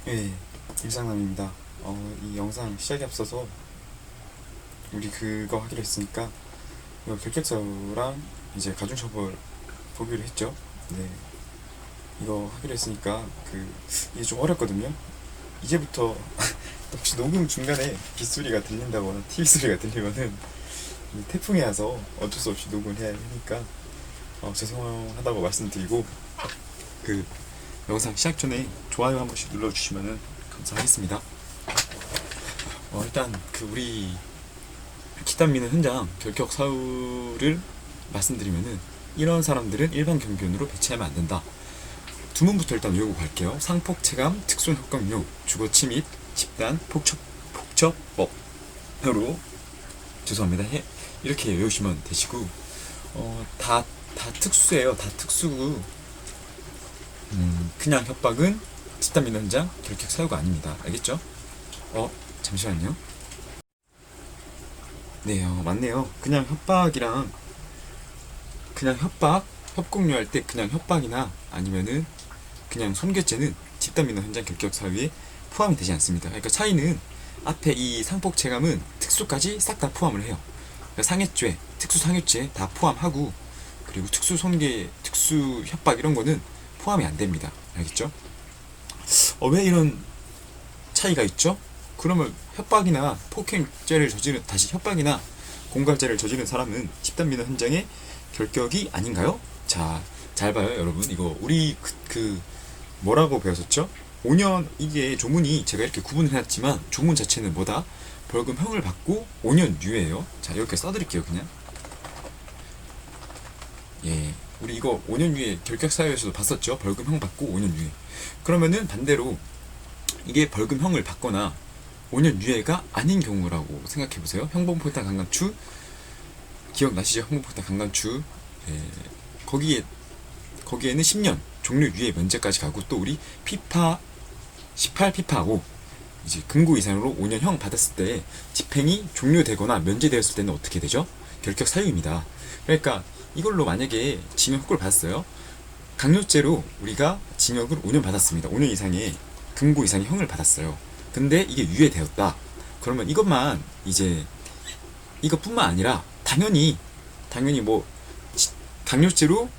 네, 일상남입니다. 이 영상 시작에 앞서서 우리 그거 하기로 했으니까 이거 결격서랑 이제 가중처벌 보기로 했죠. 네, 이거 하기로 했으니까 이게 좀 어렵거든요. 이제부터 혹시 녹음 중간에 빗소리가 들린다거나 TV 소리가 들리면은 이 태풍이 와서 어쩔 수 없이 녹음을 해야 하니까 죄송하다고 말씀드리고 그 영상 시작 전에 좋아요 한 번씩 눌러주시면은 감사하겠습니다. 일단 우리 기단 미는 현장 결격 사유를 말씀드리면은 이런 사람들은 일반 경비원으로 배치하면 안 된다. 두 문부터 일단 외우고 갈게요. 상폭 체감 특손 협강용 주거 침입 집단 폭처법으로 죄송합니다. 이렇게 외우시면 되시고 다 특수예요. 다 특수고 그냥 협박은 집단 민원 현장 결격 사유가 아닙니다. 알겠죠? 잠시만요. 네, 맞네요. 그냥 협공료 할 때 그냥 협박이나 아니면은 그냥 손괴죄는 집단 민원 현장 결격 사유에 포함이 되지 않습니다. 그러니까 차이는 앞에 이 상폭 체감은 특수까지 싹 다 포함을 해요. 그러니까 상해죄, 특수 상해죄 다 포함하고 그리고 특수 손괴, 특수 협박 이런 거는 포함이 안 됩니다. 알겠죠? 왜 이런 차이가 있죠? 그러면 협박이나 폭행죄를 저지른 다시 협박이나 공갈죄를 저지른 사람은 집단 민원 현장의 결격이 아닌가요? 자, 잘 봐요, 여러분. 이거 우리 뭐라고 배웠었죠? 5년 이게 조문이 제가 이렇게 구분을 해놨지만 조문 자체는 뭐다? 벌금형을 받고 5년 유예예요. 자, 이렇게 써드릴게요, 그냥. 예, 우리 이거 5년 유예 결격 사유에서도 봤었죠? 벌금형 받고 5년 유예. 그러면은 반대로 이게 벌금형을 받거나 5년 유예가 아닌 경우라고 생각해보세요. 형법폭탄 강간추 기억나시죠? 형법폭탄 강간추 거기에는 10년 종료 유예 면제까지 가고 또 우리 피파 18 피파 5 이제 금고 이상으로 5년 형 받았을 때 집행이 종료되거나 면제되었을 때는 어떻게 되죠? 결격 사유입니다. 그러니까 이걸로 만약에 징역 효과를 받았어요. 강요죄로 우리가 징역을 5년 받았습니다. 5년 이상의 금고 이상의 형을 받았어요. 근데 이게 유예되었다. 그러면 이것만 이제 이것뿐만 아니라 당연히 뭐 강요죄로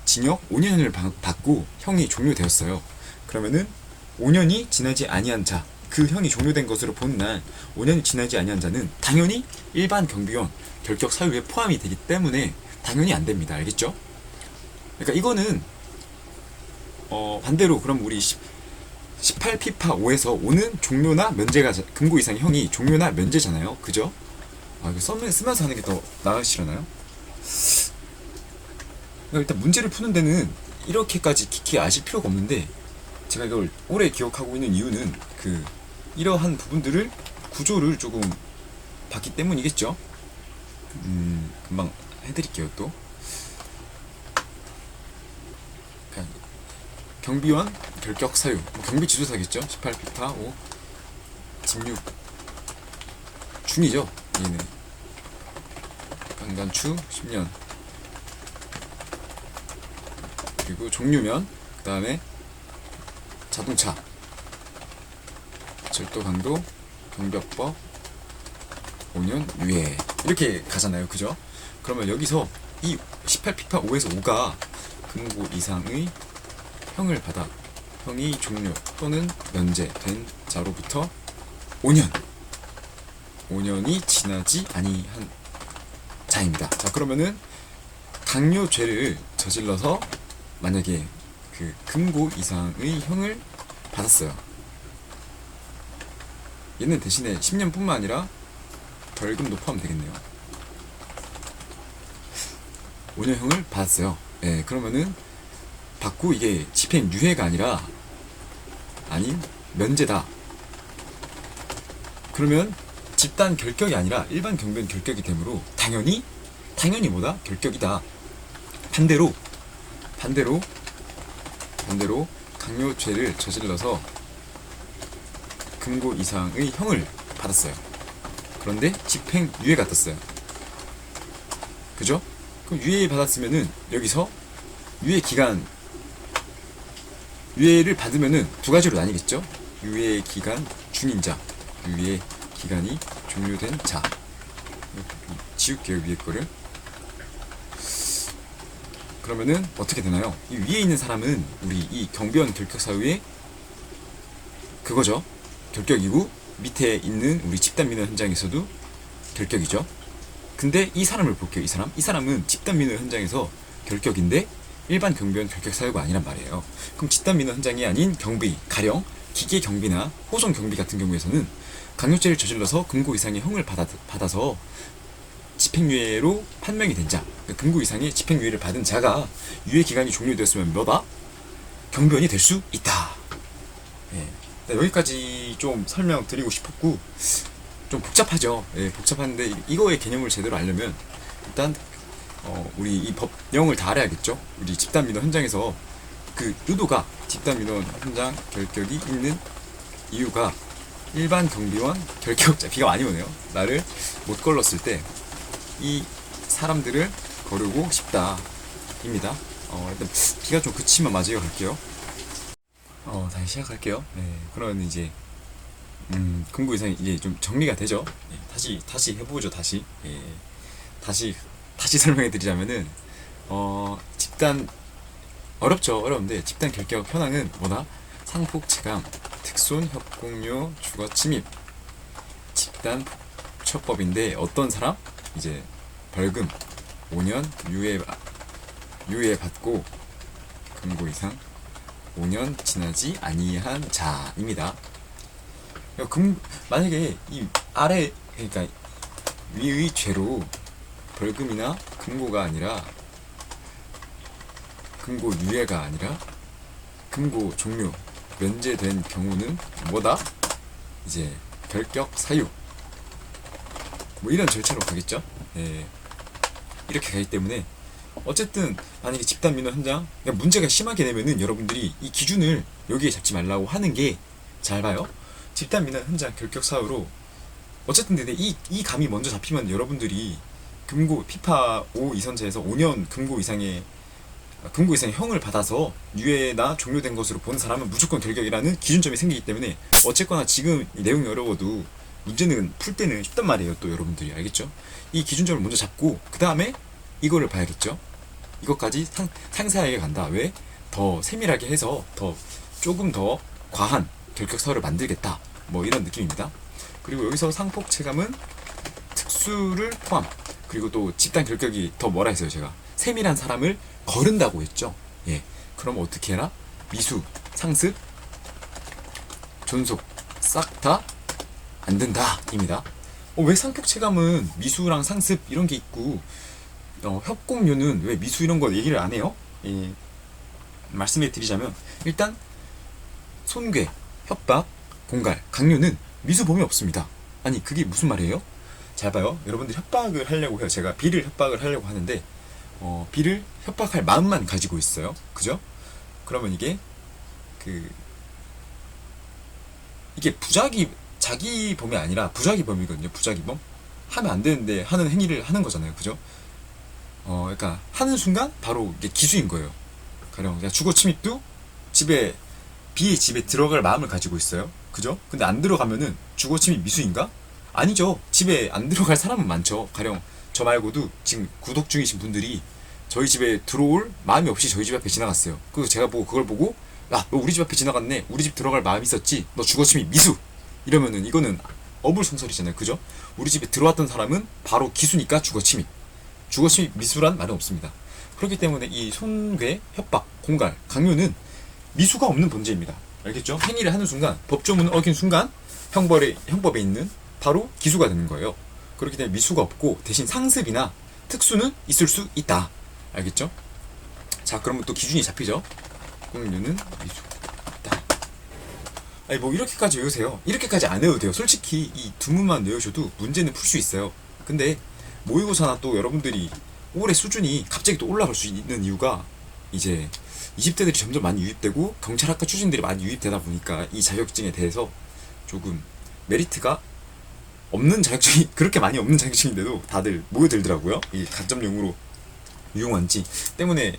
징역 5년을 받고 형이 종료되었어요. 그러면은 5년이 지나지 아니한 자, 그 형이 종료된 것으로 본 날 5년이 지나지 아니한 자는 당연히 일반 경비원 결격 사유에 포함이 되기 때문에 당연히 안 됩니다. 알겠죠? 그러니까 이거는 반대로 그럼 우리 18 피파 5에서 5는 종료나 면제가 금고 이상의 형이 종료나 면제잖아요. 그죠? 이거 쓰면서 하는 게 더 나으시려나요? 그러니까 일단 문제를 푸는 데는 이렇게까지 깊이 아실 필요가 없는데 제가 이걸 오래 기억하고 있는 이유는 이러한 부분들을 구조를 조금 봤기 때문이겠죠. 금방 해드릴게요. 또 그냥 경비원 결격 사유 경비 지조사겠죠. 18 피파 5 16 중이죠. 얘는 강간추 10년 그리고 종류면 그 다음에 자동차 절도 강도 경비법 5년 유예 이렇게 가잖아요. 그죠? 그러면 여기서 이 18 피파 5에서 5가 금고 이상의 형을 받아 형이 종료 또는 면제된 자로부터 5년이 지나지 아니한 자입니다. 자, 그러면은 강요죄를 저질러서 만약에 금고 이상의 형을 받았어요. 얘는 대신에 10년뿐만 아니라 벌금도 포함되겠네요. 5년형을 받았어요. 그러면은 받고 이게 집행 유예가 아닌 면제다. 그러면 집단 결격이 아니라 일반 경비원 결격이 되므로 당연히 뭐다? 결격이다. 반대로 강요죄를 저질러서 금고 이상의 형을 받았어요. 그런데 집행 유예가 떴어요. 그죠? 그럼 유예 받았으면은 여기서 유예 기간 유예를 받으면은 두 가지로 나뉘겠죠. 유예 기간 중인 자, 유예 기간이 종료된 자. 지울게요, 위에 거를. 그러면은 어떻게 되나요? 이 위에 있는 사람은 우리 이 경비원 결격 사유의 그거죠. 결격이고, 밑에 있는 우리 집단 민원 현장에서도 결격이죠. 근데 이 사람을 볼게요. 이 사람은 집단 민원 현장에서 결격인데 일반 경비원 결격 사유가 아니란 말이에요. 그럼 집단 민원 현장이 아닌 경비, 가령 기계 경비나 호송 경비 같은 경우에서는 강요죄를 저질러서 금고 이상의 형을 받아서 집행유예로 판명이 된 자, 그러니까 금고 이상의 집행유예를 받은 자가 유예 기간이 종료되었으면 뭐다? 경비원이 될 수 있다. 예. 여기까지 좀 설명드리고 싶었고, 좀 복잡하죠. 예, 복잡한데 이거의 개념을 제대로 알려면 일단 우리 이 법령을 다 알아야겠죠. 우리 집단 민원 현장에서 그 의도가 집단 민원 현장 결격이 있는 이유가 일반 경비원 결격자, 비가 많이 오네요. 나를 못 걸렀을 때 이 사람들을 거르고 싶다 입니다. 일단 비가 좀 그치면 마저 갈게요. 다시 시작할게요. 네, 그러면 이제 금고 이상이 이제 좀 정리가 되죠. 예, 다시 해보죠. 예, 다시 설명해 드리자면은 집단 어렵죠. 어려운데 집단 결격 현황은 뭐다? 상폭 체감, 특손 협공료, 주거 침입, 집단 폭처법인데 어떤 사람? 이제 벌금 5년 유예 받고 금고 이상 5년 지나지 아니한 자입니다. 만약에 이 아래, 그러니까 위의 죄로 벌금이나 금고가 아니라 금고 유예가 아니라 금고 종료 면제된 경우는 뭐다? 이제 결격 사유 뭐 이런 절차로 가겠죠. 예, 이렇게 가기 때문에 어쨌든 만약에 집단 민원 현장 그러니까 문제가 심하게 되면은 여러분들이 이 기준을 여기에 잡지 말라고 하는 게, 잘 봐요. 집단 민원 현장 결격 사유로 어쨌든 근데 이 감이 먼저 잡히면 여러분들이 금고 피파 5 이선제에서 5년 금고 이상의 형을 받아서 유예나 종료된 것으로 본 사람은 무조건 결격이라는 기준점이 생기기 때문에 어쨌거나 지금 이 내용이 어려워도 문제는 풀 때는 쉽단 말이에요. 또 여러분들이 알겠죠? 이 기준점을 먼저 잡고 그 다음에 이거를 봐야겠죠? 이것까지 상세하게 간다. 왜? 더 세밀하게 해서 조금 더 과한 결격 사유를 만들겠다. 뭐 이런 느낌입니다. 그리고 여기서 상폭 체감은 특수를 포함. 그리고 또 집단 결격이 더 뭐라 했어요, 제가? 세밀한 사람을 거른다고 했죠. 예. 그럼 어떻게 해라? 미수, 상습, 존속 싹 다 안 된다 입니다. 왜 상폭 체감은 미수랑 상습 이런 게 있고 협공료는 왜 미수 이런 거 얘기를 안 해요? 예. 말씀해 드리자면 일단 손괴, 협박, 공갈, 강요는 미수 범위 없습니다. 아니 그게 무슨 말이에요? 잘 봐요. 여러분들 협박을 하려고 해요. 제가 B를 협박을 하려고 하는데 B를 협박할 마음만 가지고 있어요. 그죠? 그러면 이게 자기 범이 아니라 부작위 범이거든요. 부작위 범. 하면 안 되는데 하는 행위를 하는 거잖아요. 그죠? 그러니까 하는 순간 바로 이게 기수인 거예요. 가령 주거 침입도 B의 집에 들어갈 마음을 가지고 있어요. 그죠? 근데 안 들어가면은 주거 침입 미수인가? 아니죠. 집에 안 들어갈 사람은 많죠. 가령 저 말고도 지금 구독 중이신 분들이 저희 집에 들어올 마음이 없이 저희 집 앞에 지나갔어요. 그래서 제가 그걸 보고 야, 너 우리 집 앞에 지나갔네. 우리 집 들어갈 마음이 있었지. 너 주거 침입 미수. 이러면은 이거는 어불성설이잖아요. 그죠? 우리 집에 들어왔던 사람은 바로 기수니까 주거 침입 미수란 말은 없습니다. 그렇기 때문에 이 손괴, 협박, 공갈, 강요는 미수가 없는 범죄입니다. 알겠죠? 행위를 하는 순간, 법조문을 어긴 순간 형법에 있는 바로 기수가 되는 거예요. 그렇기 때문에 미수가 없고 대신 상습이나 특수는 있을 수 있다. 알겠죠? 자, 그러면 또 기준이 잡히죠? 공유는 미수 있다. 아니 뭐 이렇게까지 외우세요. 이렇게까지 안 외워도 돼요. 솔직히 이 두 문만 외우셔도 문제는 풀 수 있어요. 근데 모의고사나 또 여러분들이 올해 수준이 갑자기 또 올라갈 수 있는 이유가 이제 20대들이 점점 많이 유입되고 경찰학과 출신들이 많이 유입되다 보니까 이 자격증에 대해서 조금 메리트가 없는 자격증이 그렇게 많이 없는 자격증인데도 다들 모여들더라고요. 이 가점용으로 유용한지 때문에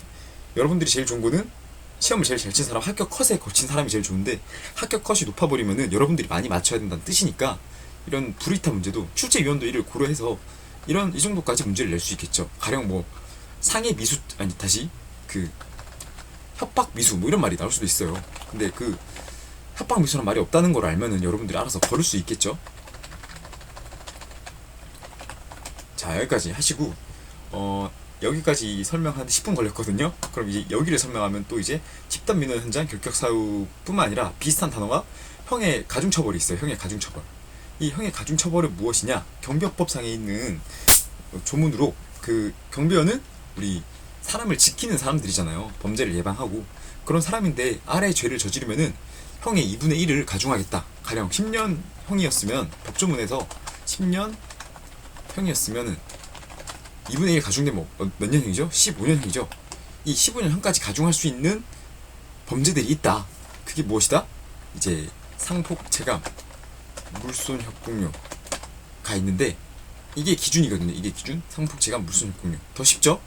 여러분들이 제일 좋은 거는 시험을 제일 잘 친 사람, 합격 컷에 거친 사람이 제일 좋은데 합격 컷이 높아버리면은 여러분들이 많이 맞춰야 된다는 뜻이니까 이런 불이타 문제도 출제위원도 이를 고려해서 이 정도까지 문제를 낼 수 있겠죠. 가령 뭐 상해 미수 아니 다시 그 협박 미수 뭐 이런 말이 나올 수도 있어요. 근데 그 협박 미수란 말이 없다는 걸 알면은 여러분들이 알아서 걸을 수 있겠죠. 자, 여기까지 하시고 여기까지 설명하는데 10분 걸렸거든요. 그럼 이제 여기를 설명하면 또 이제 집단 민원 현장 결격 사유뿐만 아니라 비슷한 단어가 형의 가중처벌이 있어요. 형의 가중처벌. 이 형의 가중처벌은 무엇이냐? 경비업법상에 있는 조문으로 그 경비원은 우리 사람을 지키는 사람들이잖아요. 범죄를 예방하고 그런 사람인데 아래 죄를 저지르면은 형의 2분의 1을 가중하겠다. 가령 10년 형이었으면 법조문에서 10년 형이었으면은 2분의 1 가중되면 몇 년형이죠? 15년형이죠. 이 15년형까지 가중할 수 있는 범죄들이 있다. 그게 무엇이다? 이제 상폭, 체감, 물손, 협공료가 있는데 이게 기준이거든요. 이게 기준. 상폭, 체감, 물손, 협공료. 더 쉽죠?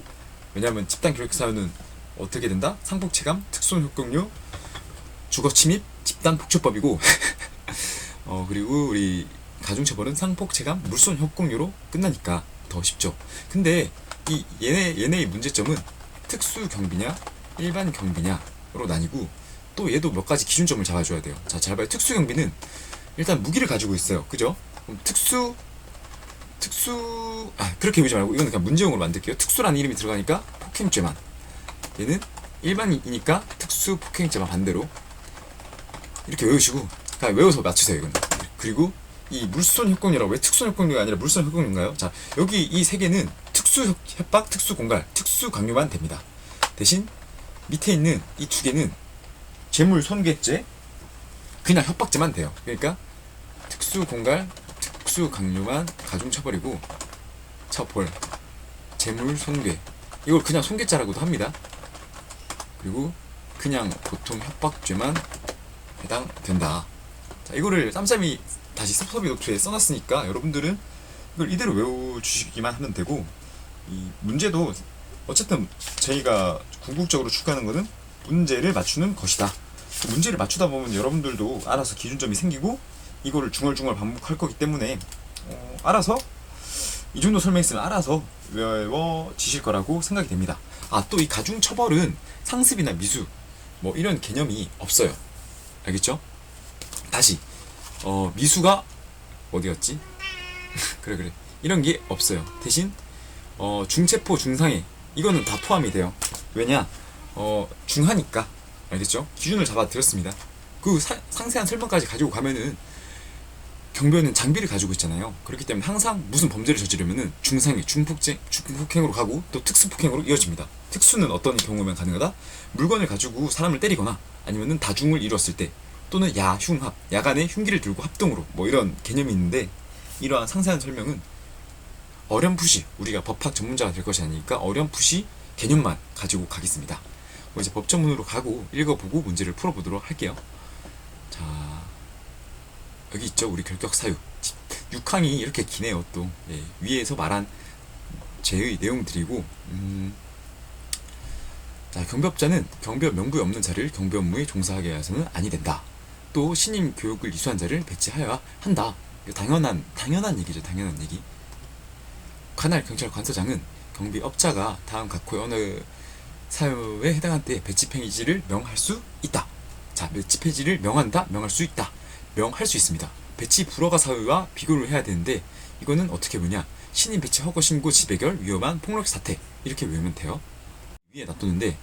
왜냐하면 집단 결격 사유는 어떻게 된다? 상폭, 체감, 특손, 협공료, 주거 침입, 집단 폭처법이고 그리고 우리 가중처벌은 상폭, 체감, 물손, 협공료로 끝나니까 더 쉽죠. 근데 이 얘네의 문제점은 특수 경비냐 일반 경비냐로 나뉘고 또 얘도 몇 가지 기준점을 잡아줘야 돼요. 자, 잘 봐요. 특수 경비는 일단 무기를 가지고 있어요. 그죠? 그럼 그렇게 보지 말고 이거는 그냥 문제용으로 만들게요. 특수라는 이름이 들어가니까 폭행죄만. 얘는 일반이니까 특수 폭행죄만 반대로 이렇게 외우시고 그냥 외워서 맞추세요. 이거는. 그리고 이 물손 협공료라고 왜 특수 협공료가 아니라 물손 협공료인가요? 자, 여기 이 세 개는 특수 협박, 특수 공갈, 특수 강요만 됩니다. 대신 밑에 있는 이 두 개는 재물 손괴죄, 그냥 협박죄만 돼요. 그러니까 특수 공갈, 특수 강요만 가중처벌이고 처벌, 재물 손괴 이걸 그냥 손괴죄라고도 합니다. 그리고 그냥 보통 협박죄만 해당된다. 자, 이거를 쌈쌈이 다시 섭섭이 노트에 써놨으니까 여러분들은 이걸 이대로 외워주시기만 하면 되고 이 문제도 어쨌든 저희가 궁극적으로 추구하는 것은 문제를 맞추는 것이다. 문제를 맞추다 보면 여러분들도 알아서 기준점이 생기고 이거를 중얼중얼 반복할 거기 때문에 알아서 이 정도 설명했으면 알아서 외워지실 거라고 생각이 됩니다. 아, 또 이 가중처벌은 상습이나 미수 뭐 이런 개념이 없어요. 알겠죠? 다시 미수가 어디였지? 그래 이런 게 없어요. 대신 중체포 중상해 이거는 다 포함이 돼요. 왜냐 중하니까. 알겠죠? 기준을 잡아드렸습니다. 그 상세한 설명까지 가지고 가면은 경비원은 장비를 가지고 있잖아요. 그렇기 때문에 항상 무슨 범죄를 저지르면은 중상해, 중폭행으로 가고 또 특수폭행으로 이어집니다. 특수는 어떤 경우면 가능하다? 물건을 가지고 사람을 때리거나 아니면은 다중을 이뤘을 때 또는 야흉합, 야간에 흉기를 들고 합동으로 뭐 이런 개념이 있는데 이러한 상세한 설명은 어렴풋이 우리가 법학 전문자가 될 것이 아니니까 어렴풋이 개념만 가지고 가겠습니다. 이제 법전문으로 가고 읽어보고 문제를 풀어보도록 할게요. 자, 여기 있죠. 우리 결격 사유 6항이 이렇게 기네요. 또 위에서 말한 죄의 내용들이고 자, 경비업자는 경비업 명부에 없는 자를 경비 업무에 종사하게 해서는 아니 된다. 또 신임 교육을 이수한 자를 배치하여야 한다. 당연한 얘기죠. 당연한 얘기. 관할 경찰 관서장은 경비업자가 다음 각호의 어느 사유에 해당한 때 배치 폐지를 명할 수 있다. 자, 배치 폐지를 명한다, 명할 수 있다, 명할 수 있습니다. 배치 불허가 사유와 비교를 해야 되는데 이거는 어떻게 보냐? 신임 배치 허가 신고 지배결 위험한 폭력 사태 이렇게 외우면 돼요. 위에 놔두는데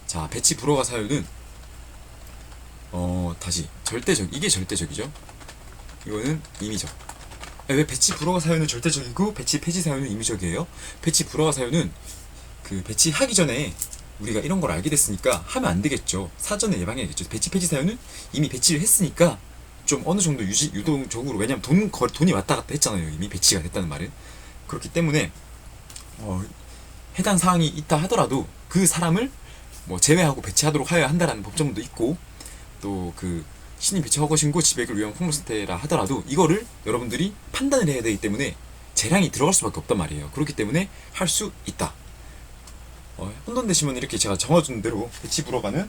자, 배치 불허가 사유는 다시 이게 절대적이죠. 이거는 임의적. 왜 배치 불허가 사유는 절대적이고 배치 폐지 사유는 임의적이에요? 배치 불허가 사유는 그 배치하기 전에 우리가 이런 걸 알게 됐으니까 하면 안 되겠죠. 사전에 예방해야겠죠. 배치 폐지 사유는 이미 배치를 했으니까 좀 어느 정도 유동적으로, 왜냐면 돈이 왔다 갔다 했잖아요. 이미 배치가 됐다는 말은. 그렇기 때문에 해당 사항이 있다 하더라도 그 사람을 뭐 제외하고 배치하도록 하여야 한다라는 법정도 있고 또 그 신임 배치 허가 신고 지배결 위험 폭력 사태라 하더라도 이거를 여러분들이 판단을 해야 되기 때문에 재량이 들어갈 수밖에 없단 말이에요. 그렇기 때문에 할 수 있다. 혼돈되시면 이렇게 제가 정해준 대로 배치 불허가는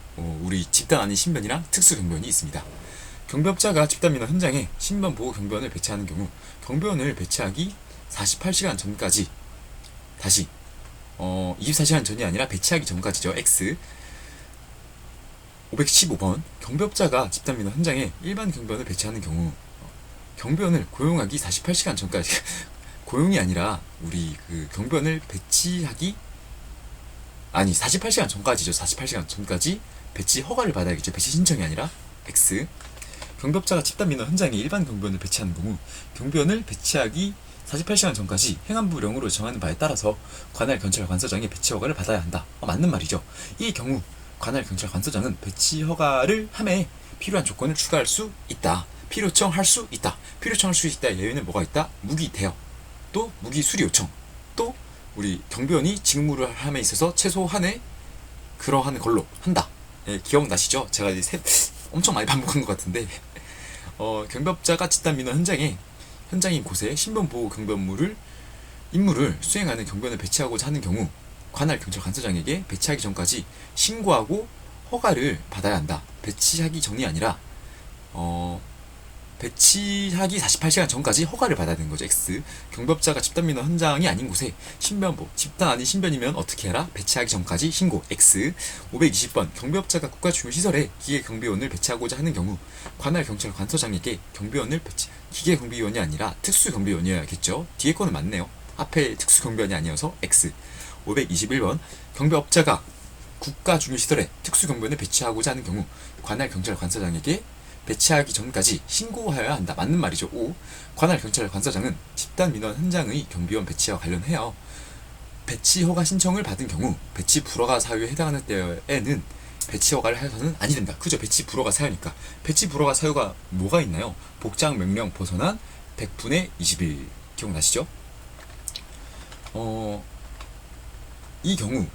우리 집단 아닌 신변이랑 특수 경비원이 있습니다. 경비업자가 집단 민원 현장에 신변 보호 경비원을 배치하는 경우 경비원을 배치하기 48시간 전까지 다시 24시간 전이 아니라 배치하기 전까지죠. X 515번 경비업자가 집단 민원 현장에 일반 경비원을 배치하는 경우 경비원을 고용하기 48시간 전까지 고용이 아니라 우리 그 경비원을 배치하기 48시간 전까지죠. 48시간 전까지 배치 허가를 받아야겠죠. 배치 신청이 아니라 X 경비업자가 집단 민원 현장에 일반 경비원을 배치하는 경우 경비원을 배치하기 48시간 전까지 행안부령으로 정하는 바에 따라서 관할 경찰 관서장의 배치 허가를 받아야 한다. 맞는 말이죠. 이 경우 관할 경찰 관서장은 배치 허가를 함에 필요한 조건을 추가할 수 있다. 필요 요청할 수 있다. 필요 요청할 수 있다. 예외는 뭐가 있다? 무기 대여, 또 무기 수리 요청, 또 우리 경비원이 직무를 함에 있어서 최소한의 그러한 걸로 한다. 예, 기억나시죠? 제가 이제 엄청 많이 반복한 것 같은데 경비업자가 집단 민원 현장인 곳에 신변보호 경비원무를 임무를 수행하는 경비원을 배치하고자 하는 경우 관할 경찰 관서장에게 배치하기 전까지 신고하고 허가를 받아야 한다. 배치하기 전이 아니라 배치하기 48시간 전까지 허가를 받아야 되는 거죠. X 경비업자가 집단 민원 현장이 아닌 곳에 신변보 집단 아닌 신변이면 어떻게 해라? 배치하기 전까지 신고. X 520번 경비업자가 국가중요시설에 기계경비원을 배치하고자 하는 경우 관할 경찰 관서장에게 경비원을 기계경비원이 아니라 특수경비원이어야겠죠. 뒤에 거는 맞네요. 앞에 특수경비원이 아니어서 X 521번 경비업자가 국가중요시설에 특수경비원을 배치하고자 하는 경우 관할 경찰 관서장에게 배치하기 전까지 신고하여야 한다. 맞는 말이죠. 5. 관할 경찰 관서장은 집단 민원 현장의 경비원 배치와 관련하여 배치 허가 신청을 받은 경우 배치 불허가 사유에 해당하는 때에는 배치 허가를 하여서는 아니 된다. 그죠? 배치 불허가 사유니까. 배치 불허가 사유가 뭐가 있나요? 복장 명령 벗어난 100분의 20일 기억나시죠? 이 경우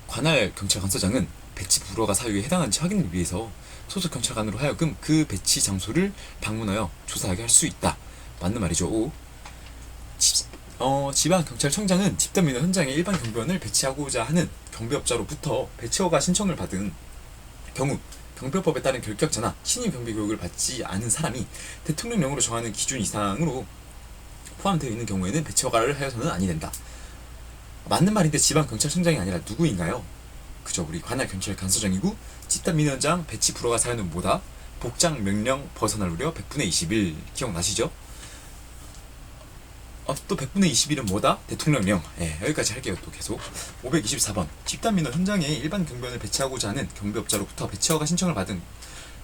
관할 경찰 관서장은 배치 불허가 사유에 해당하는지 확인을 위해서 소속 경찰관으로 하여금 그 배치 장소를 방문하여 조사하게 할 수 있다. 맞는 말이죠. 5. 지방경찰청장은 집단 민원 현장에 일반 경비원을 배치하고자 하는 경비업자로부터 배치허가 신청을 받은 경우 경비법에 따른 결격자나 신임 경비 교육을 받지 않은 사람이 대통령령으로 정하는 기준 이상으로 포함되어 있는 경우에는 배치허가를 하여서는 아니 된다. 맞는 말인데 지방경찰청장이 아니라 누구인가요? 그죠. 우리 관할 경찰 관서장이고 집단 민원 현장 배치 불허가 사유는 뭐다? 복장 명령 벗어날 우려 100분의 21 기억나시죠? 또 100분의 21은 뭐다? 대통령령. 여기까지 할게요. 또 계속 524번 집단 민원 현장에 일반 경비원을 배치하고자 하는 경비업자로부터 배치허가 신청을 받은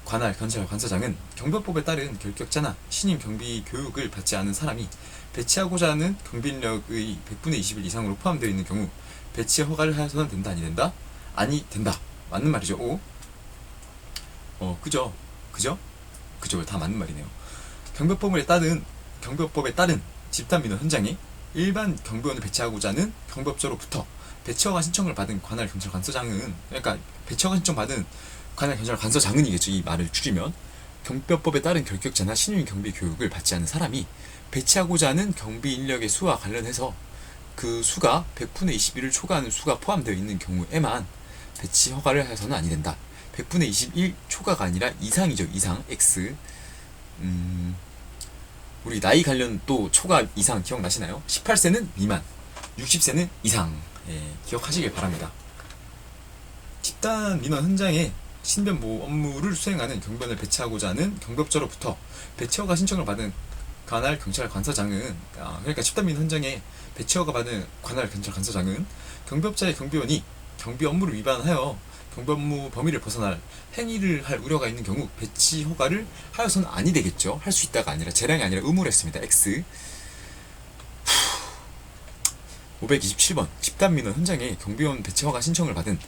관할 경찰 관서장은 경비법에 따른 결격자나 신임 경비 교육을 받지 않은 사람이 배치하고자 하는 경비인력의 100분의 21 이상으로 포함되어 있는 경우 배치 허가를 하여서는 된다. 아니 된다? 아니 된다. 맞는 말이죠. 5. 그죠? 다 맞는 말이네요. 경비법에 따른 집단 민원 현장에 일반 경비원을 배치하고자 하는 경비업자로부터 배치허가 신청을 받은 관할 경찰 관서장은, 그러니까 배치허가 신청 받은 관할 경찰 관서장은이겠죠. 이 말을 줄이면 경비법에 따른 결격자나 신임 경비 교육을 받지 않은 사람이 배치하고자 하는 경비 인력의 수와 관련해서 그 수가 100분의 21을 초과하는 수가 포함되어 있는 경우에만 배치 허가를 해서는 아니 된다. 100분의 21 초과가 아니라 이상이죠. 이상. X. 우리 나이 관련 또 초과 이상 기억나시나요? 18세는 미만, 60세는 이상. 기억하시길 바랍니다. 집단 민원 현장에 신변보호 업무를 수행하는 경비원을 배치하고자 하는 경비업자로부터 배치허가 신청을 받은 관할 경찰 관서장은, 그러니까 집단 민원 현장에 배치허가 받은 관할 경찰 관서장은 경비업자의 경비원이 경비 업무를 위반하여 경비 업무 범위를 벗어날 행위를 할 우려가 있는 경우 배치 허가를 하여서는 아니 되겠죠. 할 수 있다가 아니라 재량이 아니라 의무를 했습니다. X. 527번 집단 민원 현장에 경비원 배치 허가 신청을 받은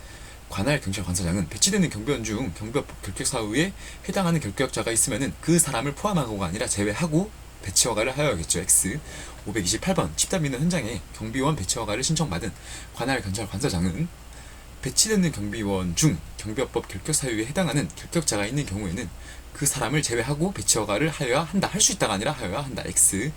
관할 경찰 관서장은 배치되는 경비원 중 경비법 결격 사유에 해당하는 결격자가 있으면은 그 사람을 포함하고가 아니라 제외하고 배치 허가를 하여야겠죠. X. 528번 집단 민원 현장에 경비원 배치 허가를 신청받은 관할 경찰 관서장은 배치되는 경비원 중 경비법 결격 사유에 해당하는 결격자가 있는 경우에는 그 사람을 제외하고 배치 허가를 하여야 한다. 할 수 있다가 아니라 하여야 한다. X.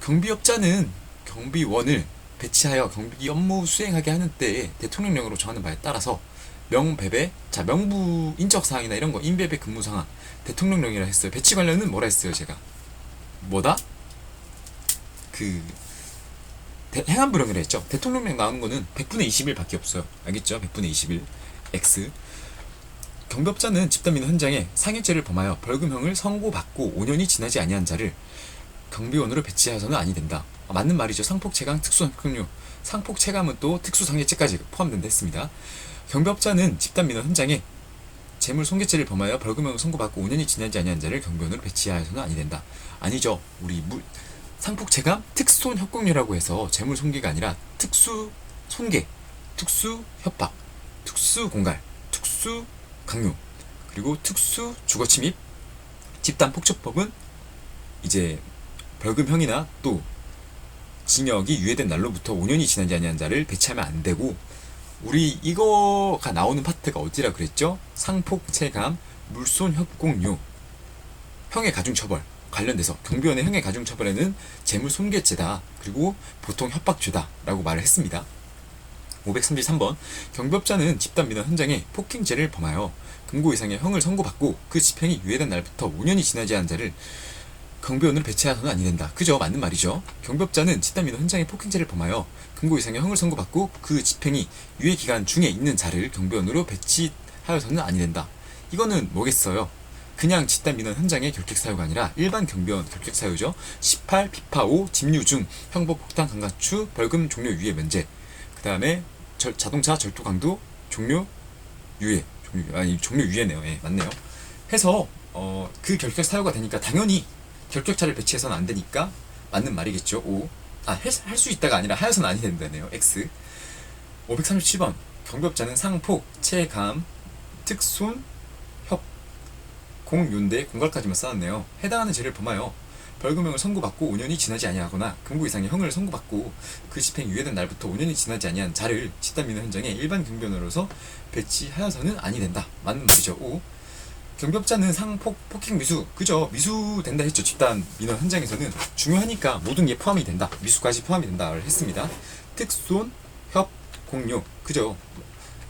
경비업자는 경비원을 배치하여 경비 업무 수행하게 하는 때에 대통령령으로 정하는 바에 따라서 명배배, 자 명부 인적 사항이나 이런 거 인배배 근무 상황 대통령령이라 했어요. 배치 관련은 뭐라 했어요 제가? 뭐다? 그 행안부령이라 했죠. 대통령령 나오는 거는 100분의 20일밖에 없어요. 알겠죠? 100분의 20일 X. 경비업자는 집단민원 현장에 상해죄를 범하여 벌금형을 선고받고 5년이 지나지 아니한 자를 경비원으로 배치하여서는 아니 된다. 맞는 말이죠. 상폭체감 특수형료. 상폭체감은 또 특수상해죄까지 포함된다 했습니다. 경비업자는 집단민원 현장에 재물 손괴죄를 범하여 벌금형을 선고받고 5년이 지나지 아니한 자를 경비원으로 배치하여서는 아니 된다. 아니죠. 우리 상폭체감 특손협공료라고 해서 재물 손괴가 아니라 특수 손괴, 특수 협박, 특수 공갈, 특수 강요, 그리고 특수 주거침입, 집단폭처법은 이제 벌금형이나 또 징역이 유예된 날로부터 5년이 지나지 아니한 자를 배치하면 안 되고, 우리 이거가 나오는 파트가 어디라 그랬죠? 상폭체감, 물손협공료, 형의 가중처벌 관련돼서 경비원의 형의 가중처벌에는 재물 손괴죄다, 그리고 보통 협박죄다 라고 말을 했습니다. 533번 경비업자는 집단민원 현장에 폭행죄를 범하여 금고 이상의 형을 선고받고 그 집행이 유예된 날부터 5년이 지나지 않은 자를 경비원으로 배치하여서는 아니 된다. 그죠? 맞는 말이죠. 경비업자는 집단민원 현장에 폭행죄를 범하여 금고 이상의 형을 선고받고 그 집행이 유예 기간 중에 있는 자를 경비원으로 배치하여서는 아니 된다. 이거는 뭐겠어요? 그냥 집단민원 현장의 결격사유가 아니라 일반 경비원 결격사유죠. 18, 비파 5, 집유 중 형법 폭탄 강간추 벌금 종료 유예 면제. 그 다음에 자동차 절도 강도 종료 유예. 종료 유예네요. 예, 맞네요. 해서 그 결격 사유가 되니까 당연히 결격차를 배치해서는 안 되니까 맞는 말이겠죠. O. 할 수 있다가 아니라 하여서는 아니 된다네요. X. 537번 경비업자는 상폭, 체감, 특손, 협, 공윤대, 공갈까지만 써놨네요. 해당하는 죄를 범하여 벌금형을 선고받고 5년이 지나지 아니하거나 금고 이상의 형을 선고받고 그 집행 유예된 날부터 5년이 지나지 아니한 자를 집단민원 현장에 일반 경비원으로서 배치하여서는 아니 된다. 맞는 말이죠. 5. 경비업자는 상폭, 폭행 미수, 그죠? 미수 된다 했죠. 집단민원 현장에서는 중요하니까 모든 게 포함이 된다. 미수까지 포함이 된다를 했습니다. 특손, 협, 공료, 그죠?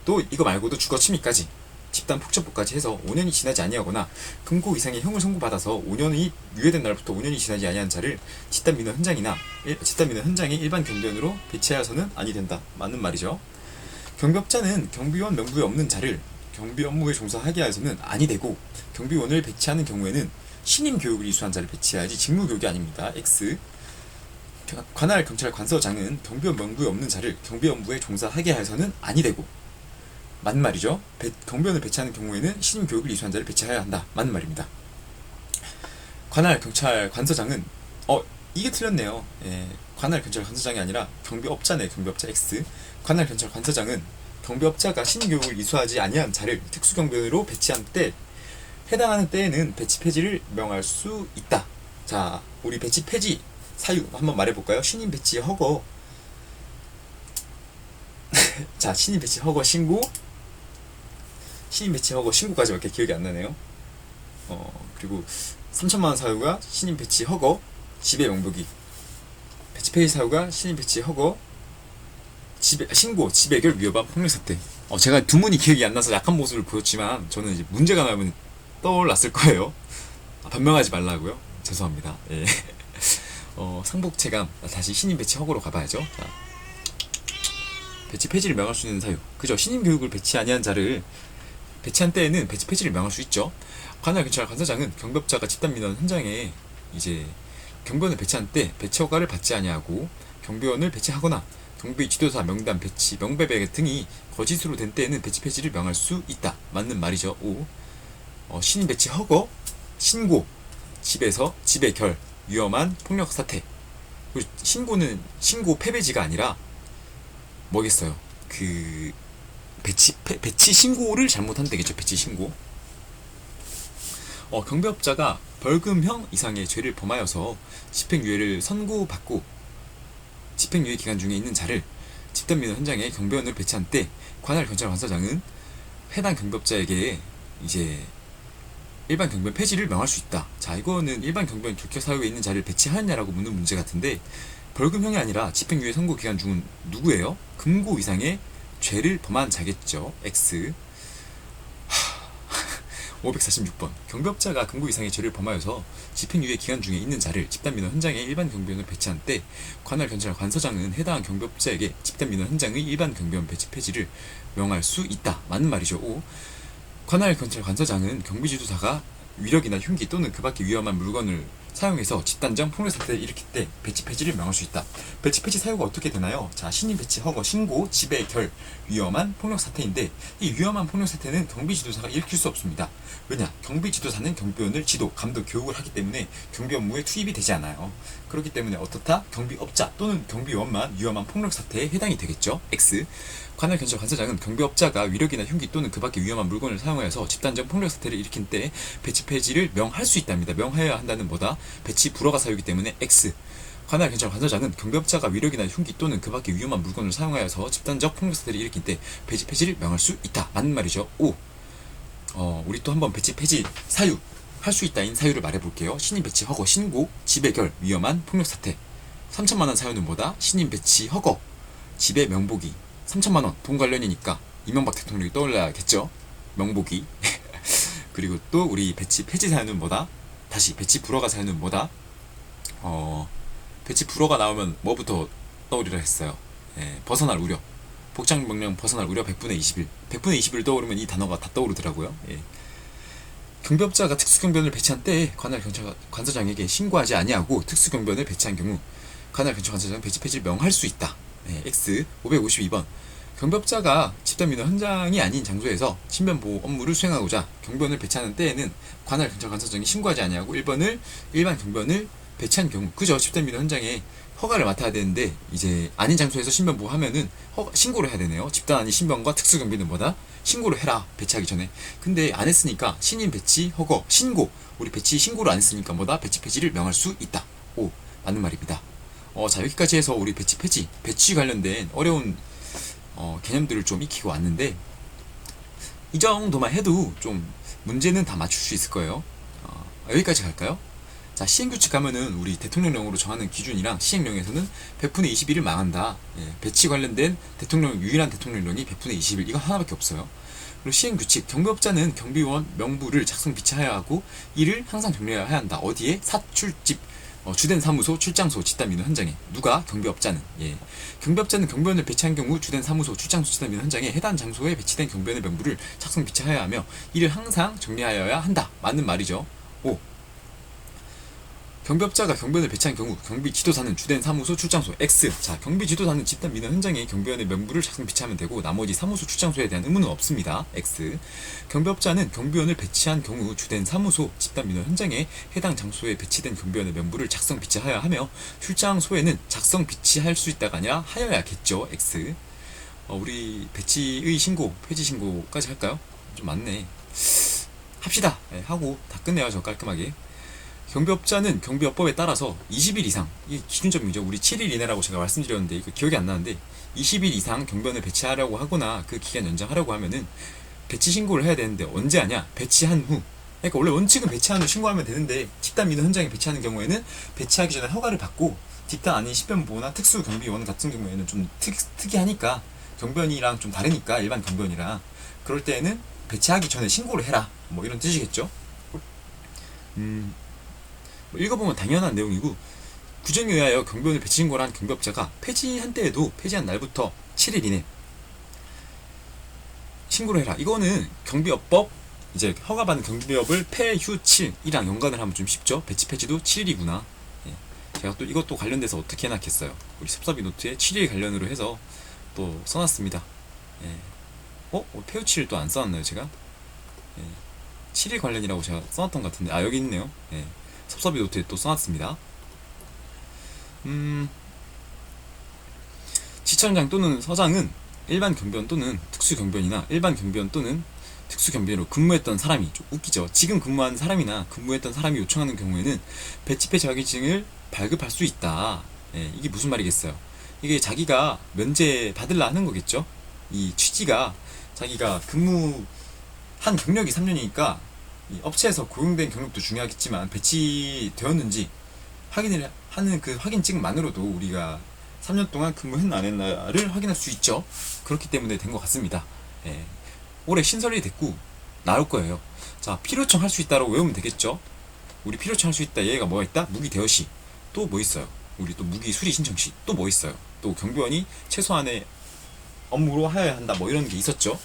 또 이거 말고도 주거침입까지 집단 폭처법까지 해서 5년이 지나지 아니하거나 금고 이상의 형을 선고받아서 5년이 유예된 날부터 5년이 지나지 아니한 자를 집단민원 현장에 일반 경비원으로 배치하여서는 아니 된다. 맞는 말이죠. 경비업자는 경비원 명부에 없는 자를 경비 업무에 종사하게 하여서는 아니 되고, 경비원을 배치하는 경우에는 신임 교육을 이수한 자를 배치해야지 직무교육이 아닙니다. X. 관할 경찰 관서장은 경비원 명부에 없는 자를 경비 업무에 종사하게 하여서는 아니 되고, 맞는 말이죠. 경비원을 배치하는 경우에는 신임 교육을 이수한 자를 배치해야 한다. 맞는 말입니다. 관할 경찰 관서장은 이게 틀렸네요. 예, 관할 경찰 관서장이 아니라 경비업자네. 경비업자 X. 관할 경찰 관서장은 경비업자가 신교육을 이수하지 아니한 자를 특수경비원으로 배치한 때 해당하는 때에는 배치 폐지를 명할 수 있다. 자, 우리 배치 폐지 사유 한번 말해볼까요? 신임 배치 허거. 자, 신임 배치 허거 신고. 신임 배치 허거 신고까지밖에 기억이 안 나네요. 그리고 3천만 원 사유가 신임 배치 허거, 지배 명부기. 배치 폐지 사유가 신임 배치 허거, 신고, 지배결 위협한 폭력 사태. 제가 두 문이 기억이 안 나서 약한 모습을 보였지만 저는 이제 문제가 나면 떠올랐을 거예요. 변명하지 말라고요. 죄송합니다. 예. 상복체감 다시 신임 배치 허구로 가봐야죠. 자, 배치 폐지를 명할 수 있는 사유. 그죠? 신임 교육을 배치 아니한 자를 배치한 때에는 배치 폐지를 명할 수 있죠. 관할 경찰 관서장은 경비업자가 집단민원 현장에 이제 경비원을 배치한 때 배치 허가를 받지 아니하고 경비원을 배치하거나 경비 지도사 명단 배치, 명배배 등이 거짓으로 된 때에는 배치 폐지를 명할 수 있다. 맞는 말이죠. 5. 신임 배치 허거, 신고, 집에서 집의 결, 위험한 폭력 사태. 그리고 신고는 신고 패배지가 아니라 뭐겠어요? 그 배치 신고를 잘못한 되겠죠. 배치 신고. 경비업자가 벌금형 이상의 죄를 범하여서 집행유예를 선고받고 집행유예 기간 중에 있는 자를 집단민원 현장에 경비원을 배치한 때 관할 경찰 관서장은 해당 경비업자에게 이제 일반 경비원 폐지를 명할 수 있다. 자, 이거는 일반 경비원 결격 사유에 있는 자를 배치하였냐라고 묻는 문제 같은데, 벌금형이 아니라 집행유예 선고 기간 중은 누구예요? 금고 이상의 죄를 범한 자겠죠. X. 546번 경비업자가 근고 이상의 죄를 범하여서 집행유예 기간 중에 있는 자를 집단민원 현장에 일반 경비원을 배치한 때 관할 경찰 관서장은 해당 경비업자에게 집단민원 현장의 일반 경비원 배치 폐지를 명할 수 있다. 맞는 말이죠. 5. 관할 경찰 관서장은 경비지도사가 위력이나 흉기 또는 그 밖의 위험한 물건을 사용해서 집단적 폭력 사태를 일으킬 때 배치 폐지를 명할 수 있다. 배치 폐지 사유가 어떻게 되나요? 자, 신임 배치 허거 신고 지배 결 위험한 폭력 사태인데 이 위험한 폭력 사태는 경비지도사가 일으킬 수 없습니다. 왜냐? 경비지도사는 경비원을 지도, 감독, 교육을 하기 때문에 경비 업무에 투입이 되지 않아요. 그렇기 때문에 어떻다? 경비업자 또는 경비원만 위험한 폭력 사태에 해당이 되겠죠. X. 관할 경찰 관서장은 경비업자가 위력이나 흉기 또는 그 밖의 위험한 물건을 사용하여서 집단적 폭력 사태를 일으킨 때 배치 폐지를 명할 수 있답니다. 명하여야 한다는 뭐다? 배치 불허가 사유이기 때문에 X. 관할 경찰 관서장은 경비업자가 위력이나 흉기 또는 그 밖의 위험한 물건을 사용하여서 집단적 폭력 사태를 일으킨 때 배치 폐지를 명할 수 있다. 맞는 말이죠. 5. 우리 또 한번 배치 폐지 사유 할 수 있다인 사유를 말해볼게요. 신임 배치 허거 신고 지배 결 위험한 폭력 사태. 3천만원 사유는 뭐다? 신임 배치 허거 지배 명복이 3천만원 돈 관련이니까 이명박 대통령이 떠올라야겠죠. 명복이. 그리고 또 우리 배치 폐지 사유는 뭐다? 다시 배치 불허가 사유는 뭐다? 배치 불허가 나오면 뭐부터 떠오르라 했어요. 벗어날 우려. 복장명령 벗어날 우려 100분의 21. 100분의 21 떠오르면 이 단어가 다 떠오르더라고요. 경비업자가 특수경비원을 배치한 때에 관할 경찰 관서장에게 신고하지 아니하고 특수경비원을 배치한 경우 관할 경찰 관서장 배치 폐지를 명할 수 있다. X. 552번 경비업자가 집단민원 현장이 아닌 장소에서 신변보호 업무를 수행하고자 경비원을 배치하는 때에는 관할 경찰 관서장이 신고하지 아니하고 1번을 일반 경비원을 배치한 경우 그저 집단민원 현장에 허가를 맡아야 되는데 이제 아닌 장소에서 신변보호 하면은 신고를 해야 되네요. 집단 아닌 신변과 특수경비는 뭐다? 신고를 해라. 배치하기 전에. 근데 안 했으니까 신임 배치 허거 신고 우리 배치 신고를 안 했으니까 뭐다? 배치 폐지를 명할 수 있다. 오, 맞는 말입니다. 자, 여기까지 해서 우리 배치 폐지 배치 관련된 어려운 개념들을 좀 익히고 왔는데 이 정도만 해도 좀 문제는 다 맞출 수 있을 거예요. 여기까지 갈까요? 자, 시행규칙 가면은 우리 대통령령으로 정하는 기준이랑 시행령에서는 100분의 21을 망한다. 배치 관련된 유일한 대통령령이 100분의 21 이거 하나밖에 없어요. 그리고 시행규칙 경비업자는 경비원 명부를 작성 비치하여야 하고 이를 항상 정리해야 한다. 어디에? 사출집 주된 사무소, 출장소, 집단민원 현장에. 누가? 경비업자는. 경비업자는 경비원을 배치한 경우 주된 사무소, 출장소, 집단민원 현장에 해당 장소에 배치된 경비원의 명부를 작성 비치하여야 하며 이를 항상 정리하여야 한다. 맞는 말이죠. 5. 경비업자가 경비원을 배치한 경우 경비지도사는 주된 사무소, 출장소. X. 자, 경비지도사는 집단민원 현장에 경비원의 명부를 작성 비치하면 되고 나머지 사무소, 출장소에 대한 의무는 없습니다. X. 경비업자는 경비원을 배치한 경우 주된 사무소, 집단민원 현장에 해당 장소에 배치된 경비원의 명부를 작성 비치하여야 하며 출장소에는 작성 비치할 수 있다가 아니라 하여야겠죠. X. 우리 배치의 신고, 폐지 신고까지 할까요? 좀 많네. 합시다. 하고 다 끝내요. 저 깔끔하게. 경비업자는 경비업법에 따라서 20일 이상, 이게 기준점이죠. 우리 7일 이내라고 제가 말씀드렸는데 이거 기억이 안 나는데 20일 이상 경비원을 배치하려고 하거나 그 기간 연장하려고 하면은 배치 신고를 해야 되는데 언제 하냐? 배치한 후. 그러니까 원래 원칙은 배치한 후 신고하면 되는데 집단민원 현장에 배치하는 경우에는 배치하기 전에 허가를 받고 집단 아닌 신변보호나 특수경비원 같은 경우에는 좀 특이하니까 경비원이랑 좀 다르니까 일반 경비원이랑 그럴 때에는 배치하기 전에 신고를 해라. 뭐 이런 뜻이겠죠. 읽어보면 당연한 내용이고 규정에 의하여 경비원을 배치 신고를 한 경비업자가 폐지한 때에도 폐지한 날부터 7일 이내 신고를 해라. 이거는 경비업법 이제 허가받은 경비업을 폐휴7이랑 연관을 하면 좀 쉽죠. 배치 폐지도 7일이구나. 제가 또 이것도 관련돼서 어떻게 해놨겠어요. 우리 섭섭이 노트에 7일 관련으로 해서 또 써놨습니다. 폐휴 7일 또 안 써놨나요 제가? 7일 관련이라고 제가 써놨던 것 같은데 여기 있네요. 섭섭이 노트에 또 써놨습니다. 지청장 또는 서장은 일반 경비원 또는 특수경비원이나 일반 경비원 또는 특수경비원으로 근무했던 사람이 좀 웃기죠. 지금 근무하는 사람이나 근무했던 사람이 요청하는 경우에는 배치폐 자격증을 발급할 수 있다. 이게 무슨 말이겠어요. 이게 자기가 면제 받으려 하는 거겠죠. 이 취지가 자기가 근무한 경력이 3년이니까 이 업체에서 고용된 경력도 중요하겠지만 배치되었는지 확인을 하는 그 확인증만으로도 우리가 3년 동안 근무했나 안 했나를 확인할 수 있죠. 그렇기 때문에 된 것 같습니다. 올해 신설이 됐고 나올 거예요. 자, 자, 필요 요청할 수 있다라고 외우면 되겠죠. 우리 필요 요청할 수 있다. 얘가 뭐가 있다? 무기 대여 시. 또 뭐 있어요? 우리 또 무기 수리 신청 시. 또 뭐 있어요? 또 경비원이 최소한의 업무로 하여야 한다. 뭐 이런 게 있었죠.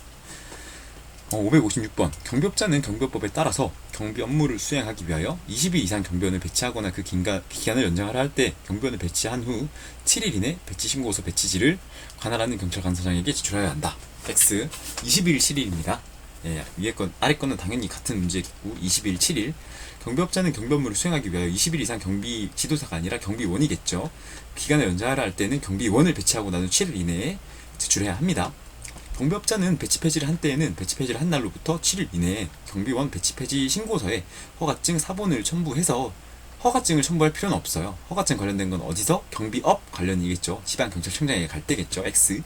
556번. 경비업자는 경비법에 따라서 경비 업무를 수행하기 위하여 20일 이상 경비원을 배치하거나 그 기간을 연장하라 할 때 경비원을 배치한 후 7일 이내 배치 신고서 배치지를 관할하는 경찰관서장에게 제출하여야 한다. X 20일 7일입니다. 예, 위에 건 아래 거는 당연히 같은 문제겠고 20일 7일. 경비업자는 경비 업무를 수행하기 위하여 20일 이상 경비 지도사가 아니라 경비원이겠죠. 기간을 연장하라 할 때는 경비원을 배치하고 난 후 7일 이내에 제출해야 합니다. 경비업자는 배치 폐지를 한 때에는 배치 폐지를 한 날로부터 7일 이내에 경비원 배치 폐지 신고서에 허가증 사본을 첨부해서 허가증을 첨부할 필요는 없어요. 허가증 관련된 건 어디서? 경비업 관련이겠죠. 지방경찰청장에게 갈 때겠죠. X.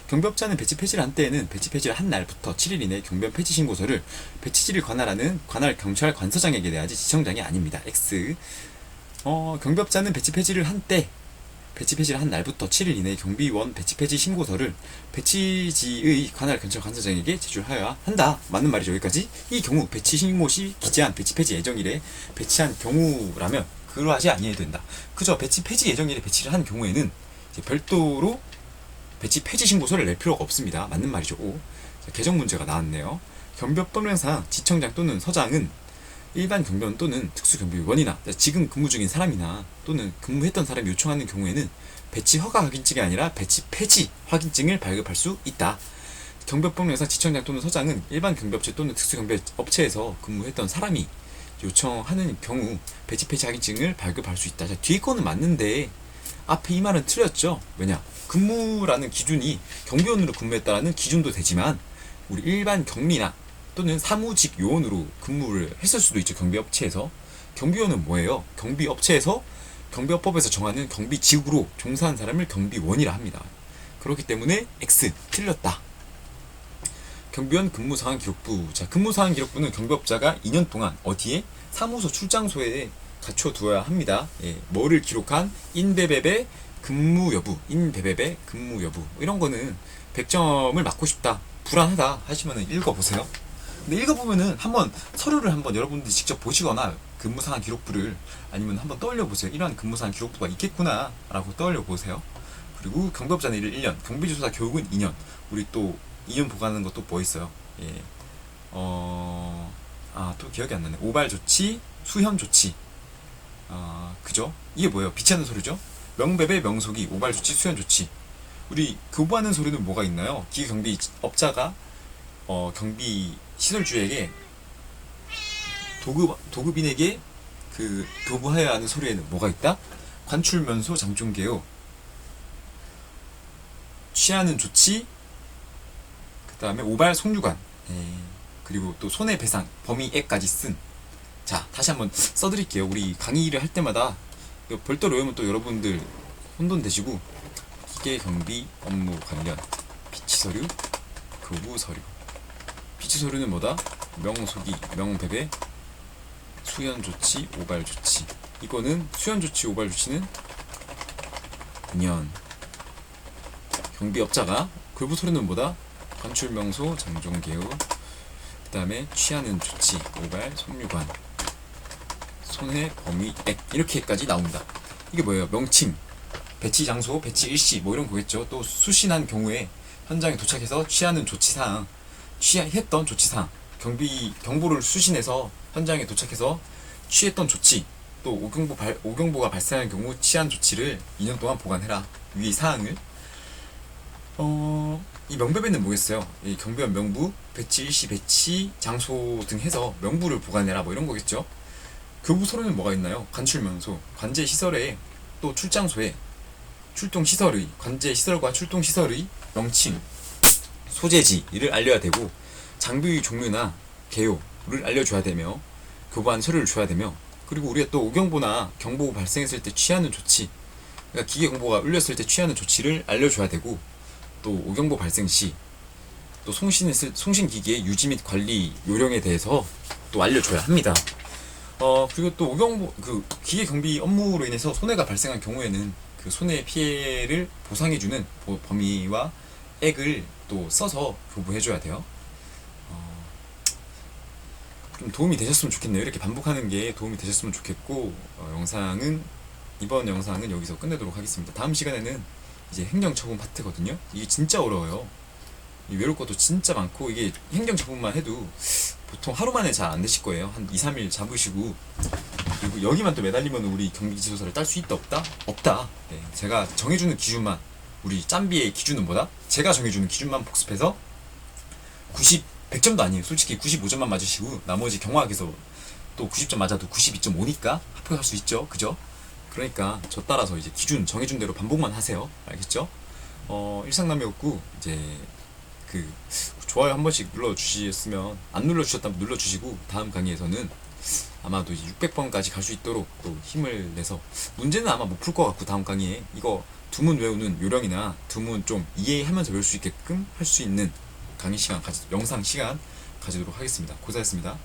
경비업자는 배치 폐지를 한 때에는 배치 폐지를 한 날부터 7일 이내에 경비원 폐지 신고서를 배치지를 관할하는 관할 경찰관서장에게 내야지 지청장이 아닙니다. X. 경비업자는 배치 폐지를 한 때 배치 폐지를 한 날부터 7일 이내에 경비원 배치 폐지 신고서를 배치지의 관할 경찰관서장에게 제출하여야 한다. 맞는 말이죠. 여기까지. 이 경우 배치 신고 시 기재한 배치 폐지 예정일에 배치한 경우라면 그러하지 아니해야 된다. 그저 배치 폐지 예정일에 배치를 한 경우에는 이제 별도로 배치 폐지 신고서를 낼 필요가 없습니다. 맞는 말이죠. 5. 자, 개정 문제가 나왔네요. 경비법령상 지청장 또는 서장은 일반 경비원 또는 특수경비원이나 지금 근무 중인 사람이나 또는 근무했던 사람이 요청하는 경우에는 배치 허가 확인증이 아니라 배치 폐지 확인증을 발급할 수 있다. 경비법령상 지청장 또는 서장은 일반 경비업체 또는 특수경비업체에서 근무했던 사람이 요청하는 경우 배치 폐지 확인증을 발급할 수 있다. 자, 뒤에 거는 맞는데 앞에 이 말은 틀렸죠. 왜냐? 근무라는 기준이 경비원으로 근무했다라는 기준도 되지만 우리 일반 경리나 또는 사무직 요원으로 근무를 했을 수도 있죠. 경비업체에서. 경비원은 뭐예요? 경비업체에서 경비업법에서 정하는 경비직으로 종사한 사람을 경비원이라 합니다. 그렇기 때문에 X 틀렸다. 경비원 근무상황 기록부. 자, 근무상황 기록부는 경비업자가 2년 동안 어디에? 사무소 출장소에 갖춰두어야 합니다. 예, 뭐를 기록한? 인배배배 근무 여부, 인배배배 근무 여부. 이런 거는 100점을 맞고 싶다, 불안하다 하시면 읽어보세요. 근데 읽어보면은 한번 서류를 한번 여러분들이 직접 보시거나 근무상황 기록부를 아니면 한번 떠올려보세요. 이러한 근무상황 기록부가 있겠구나 라고 떠올려보세요. 그리고 경비업자는 1년, 경비조사 교육은 2년. 우리 또 2년 보관하는 것도 뭐 있어요? 예. 또 기억이 안 나네. 오발 조치, 수현 조치. 그죠? 이게 뭐예요? 비치하는 서류죠? 명배배, 명속이, 오발 조치, 수현 조치. 우리 교부하는 서류는 뭐가 있나요? 기계경비업자가 경비 시설주에게 도급인에게 그 교부하여야 하는 서류에는 뭐가 있다? 관출면소 장종계요, 취하는 조치, 그 다음에 오발 속류관, 그리고 또 손해배상 범위액까지 쓴. 자, 다시 한번 써드릴게요. 우리 강의를 할 때마다 별도로 외우면 또 여러분들 혼돈되시고. 기계경비 업무 관련 비치서류, 교부서류. 비치서류는 뭐다? 명속이, 명배배, 수연조치, 오발조치. 이거는 수연조치, 오발조치는 2년. 경비업자가. 교부서류는 뭐다? 관출명소, 장종계우. 그 다음에 취하는 조치, 오발, 속류관, 손해, 범위액. 이렇게까지 나옵니다. 이게 뭐예요? 명칭, 배치 장소, 배치 일시 뭐 이런 거겠죠. 또 수신한 경우에 현장에 도착해서 취하는 조치사항, 취했던 조치사항, 경보를 수신해서 현장에 도착해서 취했던 조치, 또 오경보가 발생한 경우 취한 조치를 2년 동안 보관해라. 위 사항을. 이 명배배는 뭐겠어요? 이 경비원 명부, 배치 일시, 배치 장소 등 해서 명부를 보관해라 뭐 이런 거겠죠. 교부서류는 뭐가 있나요? 관출면소, 관제 시설에 또 출장소에 출동시설의, 관제시설과 출동시설의 명칭, 소재지를 알려야 되고, 장비의 종류나 개요를 알려줘야 되며, 교부한 서류를 줘야 되며, 그리고 우리가 또 오경보나 경보 발생했을 때 취하는 조치, 그러니까 기계 공보가 울렸을 때 취하는 조치를 알려줘야 되고, 또 오경보 발생 시 또 송신기기의 유지 및 관리 요령에 대해서 또 알려줘야 합니다. 그리고 또 오경보 기계 경비 업무로 인해서 손해가 발생한 경우에는 그 손해 피해를 보상해주는 범위와 액을 또 써서 교부해줘야 돼요. 좀 도움이 되셨으면 좋겠네요. 이렇게 반복하는 게 도움이 되셨으면 좋겠고, 이번 영상은 여기서 끝내도록 하겠습니다. 다음 시간에는 이제 행정처분 파트거든요. 이게 진짜 어려워요. 이 외울 것도 진짜 많고, 이게 행정처분만 해도 보통 하루 만에 잘 안 되실 거예요. 한 2, 3일 잡으시고, 그리고 여기만 또 매달리면 우리 경기지도사를 딸 수 있다 없다? 없다. 네, 제가 정해주는 기준만, 우리 짬비의 기준은 뭐다? 제가 정해주는 기준만 복습해서 100점도 아니에요. 솔직히 95점만 맞으시고 나머지 경화학에서 또 90점 맞아도 92.5니까 합격할 수 있죠. 그죠? 그러니까 저 따라서 이제 기준 정해준 대로 반복만 하세요. 알겠죠? 일상남이었고, 이제 그 좋아요 한 번씩 눌러주셨으면, 안 눌러주셨다면 눌러주시고, 다음 강의에서는 아마도 이제 600번까지 갈 수 있도록 또 힘을 내서, 문제는 아마 못 풀 것 같고, 다음 강의에 이거 두문 외우는 요령이나 두문 좀 이해하면서 외울 수 있게끔 할 수 있는 강의 시간 영상 시간 가지도록 하겠습니다. 고생하셨습니다.